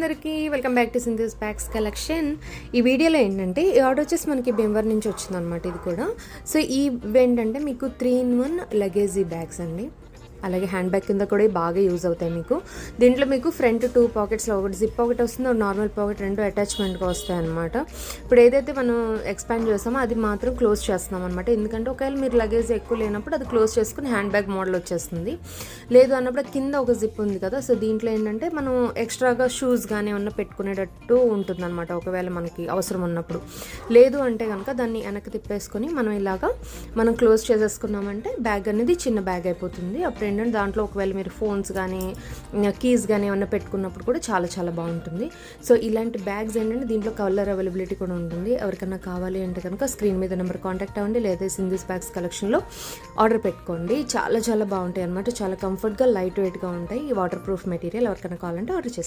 అందరికీ welcome back to Sindhu's bags collection. ఈ వీడియోలో ఏంటంటే ఈ ఆర్డర్ వచ్చేసి మనకి భీమవరం నుంచి వచ్చిందనమాట. ఇది కూడా సో ఈ ఏంటంటే మీకు 3-in-1 లగేజీ బ్యాగ్స్ అండి. అలాగే హ్యాండ్ బ్యాగ్ కింద కూడా బాగా యూజ్ అవుతాయి మీకు. దీంట్లో మీకు ఫ్రంట్ 2 పాకెట్స్లో ఒకటి జిప్ పాకెట్ వస్తుంది, ఒక నార్మల్ పాకెట్, 2 అటాచ్మెంట్గా వస్తాయి అనమాట. ఇప్పుడు ఏదైతే మనం ఎక్స్పాండ్ చేస్తామో అది మాత్రం క్లోజ్ చేస్తున్నాం అనమాట. ఎందుకంటే ఒకవేళ మీరు లగేజ్ ఎక్కువ లేనప్పుడు అది క్లోజ్ చేసుకుని హ్యాండ్ బ్యాగ్ మోడల్ వచ్చేస్తుంది. లేదు అన్నప్పుడు కింద ఒక జిప్ ఉంది కదా, సో దీంట్లో ఏంటంటే మనం ఎక్స్ట్రాగా షూస్ కానీ ఏమన్నా పెట్టుకునేటట్టు ఉంటుంది అనమాట. ఒకవేళ మనకి అవసరం ఉన్నప్పుడు. లేదు అంటే కనుక దాన్ని వెనక్కి తిప్పేసుకొని మనం క్లోజ్ చేసేసుకున్నామంటే బ్యాగ్ అనేది చిన్న బ్యాగ్ అయిపోతుంది. అప్పుడు ఏంటంటే దాంట్లో ఒకవేళ మీరు ఫోన్స్ కానీ కీస్ కానీ ఏమన్నా పెట్టుకున్నప్పుడు కూడా చాలా చాలా బాగుంటుంది. సో ఇలాంటి బ్యాగ్స్ ఏంటంటే దీంట్లో కలర్ అవైలబిలిటీ కూడా ఉంటుంది. ఎవరికైనా కావాలి అంటే కనుక స్క్రీన్ మీద నెంబర్ కాంటాక్ట్ అవ్వండి, లేదా సింధూస్ బ్యాగ్స్ కలెక్షన్లో ఆర్డర్ పెట్టుకోండి. చాలా చాలా బాగుంటాయి అనమాట. చాలా కంఫర్ట్గా లైట్ వెయిట్గా ఉంటాయి. ఈ వాటర్ ప్రూఫ్ మెటీరియల్ ఎవరికైనా కావాలంటే ఆర్డర్ చేస్తాను.